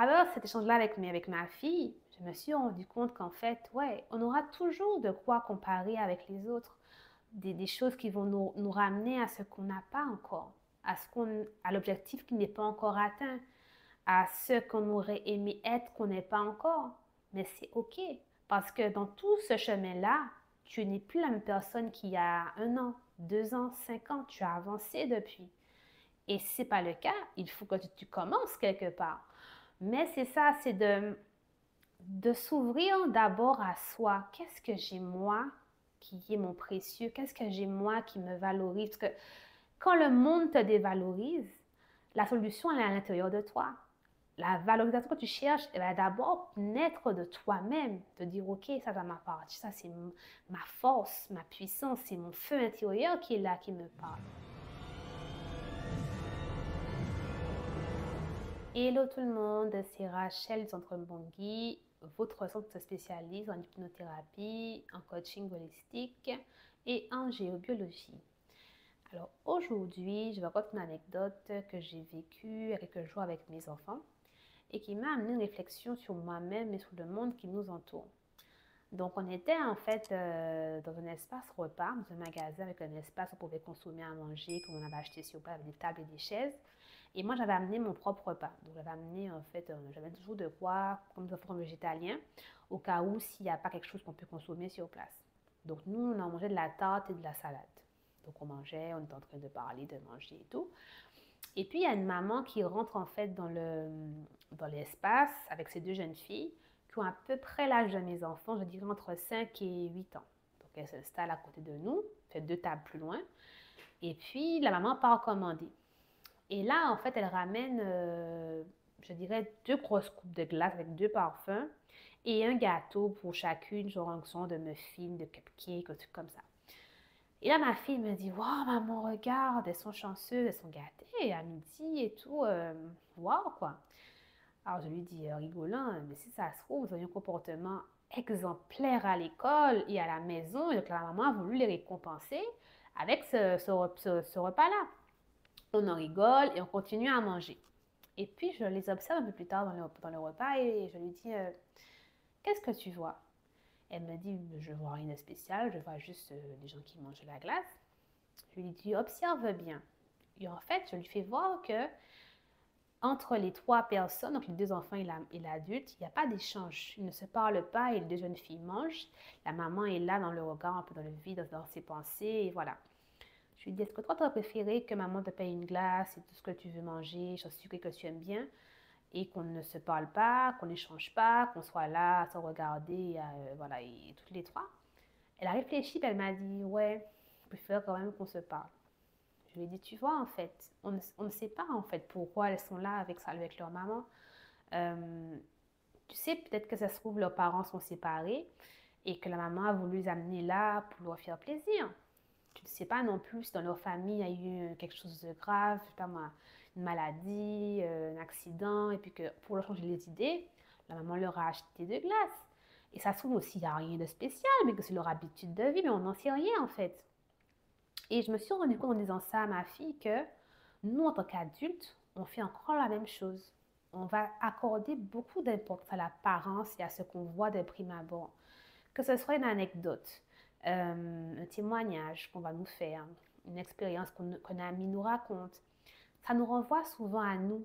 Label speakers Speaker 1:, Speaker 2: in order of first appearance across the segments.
Speaker 1: travers cet échange-là avec ma fille, je me suis rendu compte qu'en fait, ouais, on aura toujours de quoi comparer avec les autres. Des choses qui vont nous ramener à ce qu'on n'a pas encore, à l'objectif qui n'est pas encore atteint, à ce qu'on aurait aimé être qu'on n'est pas encore. Mais c'est OK, parce que dans tout ce chemin-là, tu n'es plus la même personne qu'il y a 1 an, 2 ans, 5 ans. Tu as avancé depuis. Et si ce n'est pas le cas, il faut que tu commences quelque part. Mais c'est ça, c'est de s'ouvrir d'abord à soi. Qu'est-ce que j'ai moi qui est mon précieux? Qu'est-ce que j'ai moi qui me valorise? Parce que quand le monde te dévalorise, la solution elle est à l'intérieur de toi. La valorisation que tu cherches, elle va d'abord naître de toi-même, de dire ok, ça m'appartient, ça c'est ma force, ma puissance, c'est mon feu intérieur qui est là, qui me parle. Hello tout le monde, c'est Rachel du Centre Mbongi. Votre centre se spécialise en hypnothérapie, en coaching holistique et en géobiologie. Alors aujourd'hui, je vais raconter une anecdote que j'ai vécue il y a quelques jours avec mes enfants et qui m'a amené une réflexion sur moi-même et sur le monde qui nous entoure. Donc on était en fait dans un espace repas, dans un magasin avec un espace où on pouvait consommer à manger, qu'on avait acheté sur place avec des tables et des chaises. Et moi, j'avais amené mon propre repas. Donc, j'avais amené, en fait, j'avais toujours de quoi, comme des enfants végétaliens, au cas où s'il n'y a pas quelque chose qu'on peut consommer sur place. Donc, nous, on en mangeait de la tarte et de la salade. Donc, on mangeait, on était en train de parler, de manger et tout. Et puis, il y a une maman qui rentre, en fait, dans l'espace avec ses deux jeunes filles qui ont à peu près l'âge de mes enfants, je dirais entre 5 et 8 ans. Donc, elle s'installe à côté de nous, fait 2 tables plus loin. Et puis, la maman part commander. Et là, en fait, elle ramène, je dirais, 2 grosses coupes de glace avec 2 parfums et un gâteau pour chacune, genre un son de muffins, de cupcake, un truc comme ça. Et là, ma fille me dit, waouh, maman, regarde, elles sont chanceuses, elles sont gâtées à midi et tout. Waouh, quoi. Alors, je lui dis, rigolant, mais si ça se trouve, vous avez un comportement exemplaire à l'école et à la maison. Et donc, la maman a voulu les récompenser avec ce repas-là. On en rigole et on continue à manger. Et puis, je les observe un peu plus tard dans le repas et je lui dis qu'est-ce que tu vois? Elle me dit je vois rien de spécial, je vois juste des gens qui mangent de la glace. Je lui dis observe bien. Et en fait, je lui fais voir que entre les 3 personnes, donc les 2 enfants et l'adulte, il n'y a pas d'échange. Ils ne se parlent pas et les 2 jeunes filles mangent. La maman est là dans le regard, un peu dans le vide, dans ses pensées, et voilà. Je lui dis, est-ce que toi, tu as préféré que maman te paye une glace et tout ce que tu veux manger, j'en suis sûre que tu aimes bien, et qu'on ne se parle pas, qu'on n'échange pas, qu'on soit là à se regarder, voilà, et toutes les 3. Elle a réfléchi, puis elle m'a dit, ouais, je préfère quand même qu'on se parle. Je lui ai dit, tu vois, en fait, on ne sait pas, en fait, pourquoi elles sont là avec leur maman. Euh, Tu sais, peut-être que ça se trouve, leurs parents sont séparés et que la maman a voulu les amener là pour leur faire plaisir. Tu ne sais pas non plus si dans leur famille il y a eu quelque chose de grave, je sais pas moi, une maladie, un accident, et puis que pour leur changer les idées, la maman leur a acheté de glace. Et ça se trouve aussi, il n'y a rien de spécial, mais que c'est leur habitude de vie, mais on n'en sait rien en fait. Et je me suis rendu compte en disant ça à ma fille que nous, en tant qu'adultes, on fait encore la même chose. On va accorder beaucoup d'importance à l'apparence et à ce qu'on voit de prime abord. Que ce soit une anecdote, un témoignage qu'on va nous faire, une expérience qu'un ami nous raconte, ça nous renvoie souvent à nous,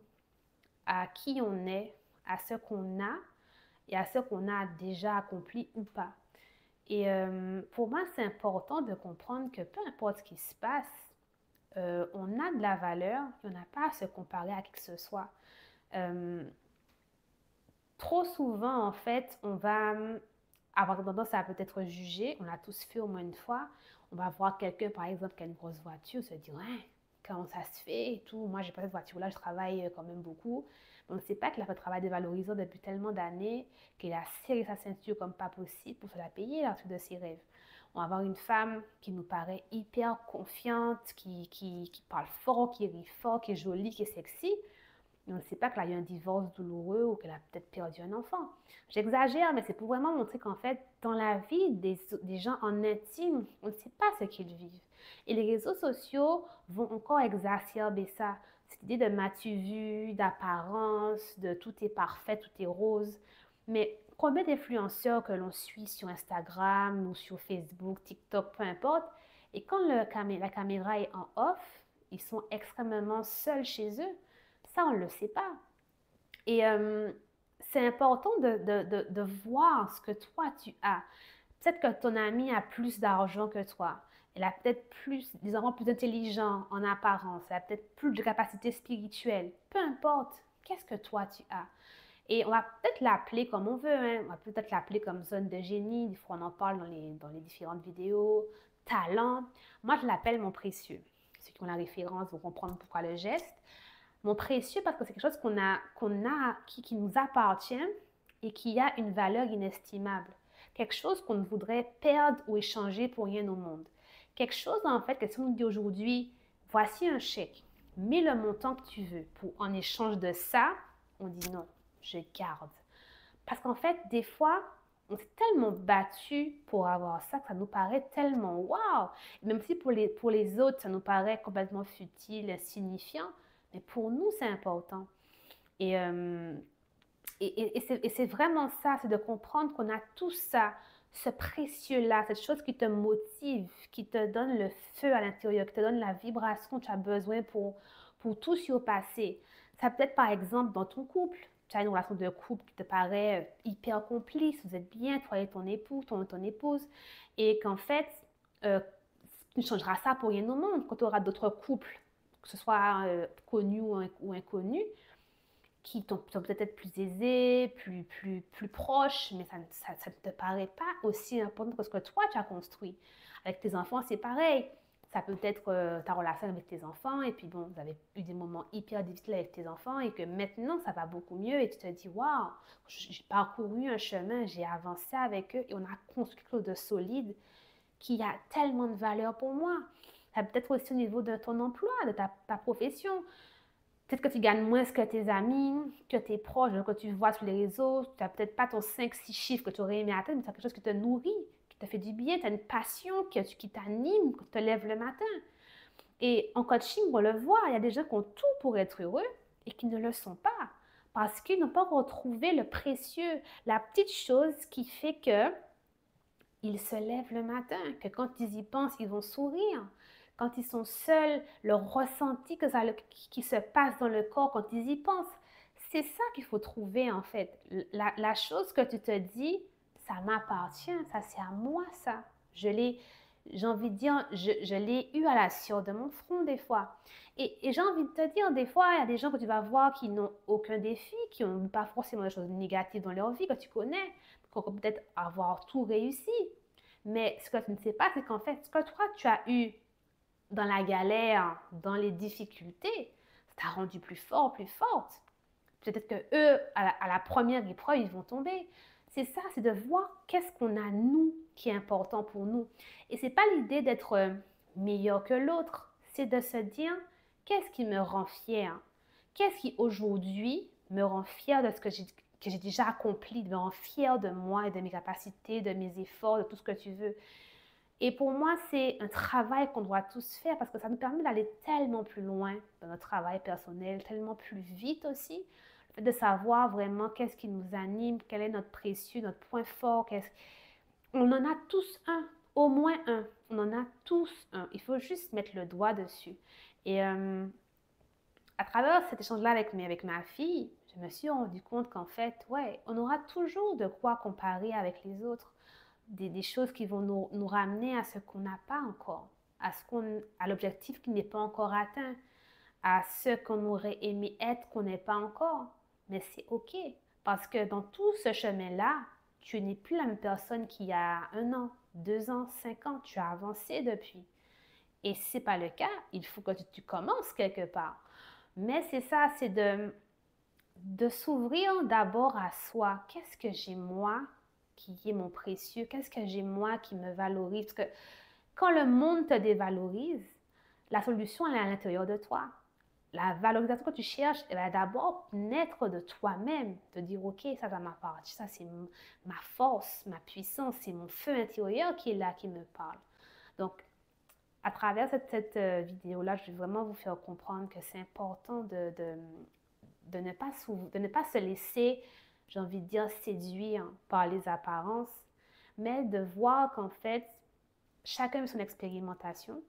Speaker 1: à qui on est, à ce qu'on a et à ce qu'on a déjà accompli ou pas. Et pour moi, c'est important de comprendre que peu importe ce qui se passe, on a de la valeur et on n'a pas à se comparer à qui que ce soit. Euh, Trop souvent, en fait, on va avoir tendance à peut-être juger. On l'a tous fait au moins une fois. On va voir quelqu'un, par exemple, qui a une grosse voiture, se dire, ouais, comment ça se fait et tout. Moi, j'ai pas cette voiture-là, je travaille quand même beaucoup. Mais on ne sait pas qu'il a fait un travail dévalorisant depuis tellement d'années, qu'il a serré sa ceinture comme pas possible pour se la payer, la suite de ses rêves. On va avoir une femme qui nous paraît hyper confiante, qui parle fort, qui rit fort, qui est jolie, qui est sexy. Et on ne sait pas qu'elle a eu un divorce douloureux ou qu'elle a peut-être perdu un enfant. J'exagère, mais c'est pour vraiment montrer qu'en fait, dans la vie des gens en intime, on ne sait pas ce qu'ils vivent. Et les réseaux sociaux vont encore exacerber ça. cette idée de m'as-tu vu, d'apparence, de tout est parfait, tout est rose. Mais combien d'influenceurs que l'on suit sur Instagram ou sur Facebook, TikTok, peu importe, et quand la caméra est en off, ils sont extrêmement seuls chez eux. Ça, on ne le sait pas. Et c'est important de voir ce que toi, tu as. Peut-être que ton ami a plus d'argent que toi. Elle a peut-être plus, disons, plus intelligent en apparence. Elle a peut-être plus de capacités spirituelles. Peu importe, qu'est-ce que toi, tu as? Et on va peut-être l'appeler comme on veut, hein. On va peut-être l'appeler comme zone de génie. Des fois, on en parle dans les différentes vidéos. Talent. Moi, je l'appelle mon précieux. Ceux qui ont la référence vont comprendre pourquoi le geste. Mon précieux parce que c'est quelque chose qui nous appartient et qui a une valeur inestimable. Quelque chose qu'on ne voudrait perdre ou échanger pour rien au monde. Quelque chose, en fait, que si on nous dit aujourd'hui, voici un chèque, mets le montant que tu veux pour en échange de ça, on dit non, je garde. Parce qu'en fait, des fois, on s'est tellement battu pour avoir ça que ça nous paraît tellement wow. Même si pour les autres, ça nous paraît complètement futile, insignifiant, mais pour nous, c'est important. Et, c'est vraiment ça, c'est de comprendre qu'on a tout ça, ce précieux-là, cette chose qui te motive, qui te donne le feu à l'intérieur, qui te donne la vibration que tu as besoin pour tout surpasser. Ça peut être par exemple dans ton couple. Tu as une relation de couple qui te paraît hyper complice, vous êtes bien, toi et ton époux, ton épouse, et qu'en fait, tu changeras ça pour rien au monde. Quand tu auras d'autres couples, que ce soit connus ou inconnus, qui sont peut-être plus aisés, plus proches, mais ça ne te paraît pas aussi important que ce que toi, tu as construit. Avec tes enfants, c'est pareil. Ça peut être ta relation avec tes enfants, et puis bon, vous avez eu des moments hyper difficiles avec tes enfants, et que maintenant, ça va beaucoup mieux, et tu te dis, waouh, j'ai parcouru un chemin, j'ai avancé avec eux, et on a construit quelque chose de solide qui a tellement de valeur pour moi. Ça peut être aussi au niveau de ton emploi, de ta profession. Peut-être que tu gagnes moins que tes amis, que tes proches, que tu vois sur les réseaux. Tu n'as peut-être pas ton 5-6 chiffres que tu aurais aimé atteindre, mais tu as quelque chose qui te nourrit, qui te fait du bien. Tu as une passion qui t'anime, qui te lève le matin. Et en coaching, on le voit, il y a des gens qui ont tout pour être heureux et qui ne le sont pas parce qu'ils n'ont pas retrouvé le précieux, la petite chose qui fait qu'ils se lèvent le matin, que quand ils y pensent, ils vont sourire. Quand ils sont seuls, le ressenti qui se passe dans le corps quand ils y pensent. C'est ça qu'il faut trouver en fait. La chose que tu te dis, ça m'appartient, ça c'est à moi ça. J'ai envie de dire, je l'ai eu à la sueur de mon front des fois. Et j'ai envie de te dire, des fois, il y a des gens que tu vas voir qui n'ont aucun défi, qui n'ont pas forcément des choses négatives dans leur vie que tu connais, qui ont peut-être avoir tout réussi. Mais ce que tu ne sais pas, c'est qu'en fait, ce que toi, tu as eu dans la galère, dans les difficultés, ça t'a rendu plus fort, plus forte. Peut-être que eux, à la première épreuve, ils vont tomber. C'est ça, c'est de voir qu'est-ce qu'on a nous qui est important pour nous. Et c'est pas l'idée d'être meilleur que l'autre, c'est de se dire qu'est-ce qui me rend fier, qu'est-ce qui aujourd'hui me rend fier de ce que j'ai déjà accompli, de me rend fier de moi et de mes capacités, de mes efforts, de tout ce que tu veux. Et pour moi, c'est un travail qu'on doit tous faire parce que ça nous permet d'aller tellement plus loin dans notre travail personnel, tellement plus vite aussi. Le fait de savoir vraiment qu'est-ce qui nous anime, quel est notre précieux, notre point fort. On en a tous un, au moins un. On en a tous un. Il faut juste mettre le doigt dessus. Et à travers cet échange-là avec ma fille, je me suis rendu compte qu'en fait, ouais, on aura toujours de quoi comparer avec les autres. Des choses qui vont nous ramener à ce qu'on n'a pas encore, à l'objectif qui n'est pas encore atteint, à ce qu'on aurait aimé être qu'on n'est pas encore. Mais c'est OK, parce que dans tout ce chemin-là, tu n'es plus la même personne qu'il y a 1 an, 2 ans, 5 ans. Tu as avancé depuis. Et si ce n'est pas le cas, il faut que tu commences quelque part. Mais c'est ça, c'est de s'ouvrir d'abord à soi. Qu'est-ce que j'ai moi qui est mon précieux? Qu'est-ce que j'ai moi qui me valorise? Parce que quand le monde te dévalorise, la solution elle est à l'intérieur de toi. La valorisation que tu cherches, elle va d'abord naître de toi-même, de dire ok, ça m'appartient, ça c'est ma force, ma puissance, c'est mon feu intérieur qui est là, qui me parle. Donc, à travers cette vidéo-là, je vais vraiment vous faire comprendre que c'est important de ne pas se laisser, j'ai envie de dire, séduire par les apparences, mais de voir qu'en fait, chacun a son expérimentation,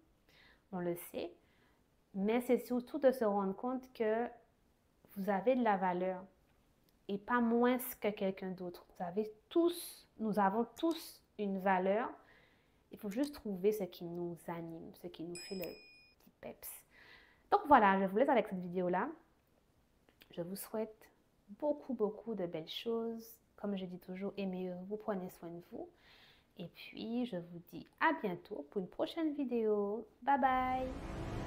Speaker 1: on le sait, mais c'est surtout de se rendre compte que vous avez de la valeur et pas moins que quelqu'un d'autre. Nous avons tous une valeur. Il faut juste trouver ce qui nous anime, ce qui nous fait le petit peps. Donc voilà, je vous laisse avec cette vidéo-là. Je vous souhaite beaucoup de belles choses. Comme je dis toujours, aimez-vous, prenez soin de vous. Et puis, je vous dis à bientôt pour une prochaine vidéo. Bye bye!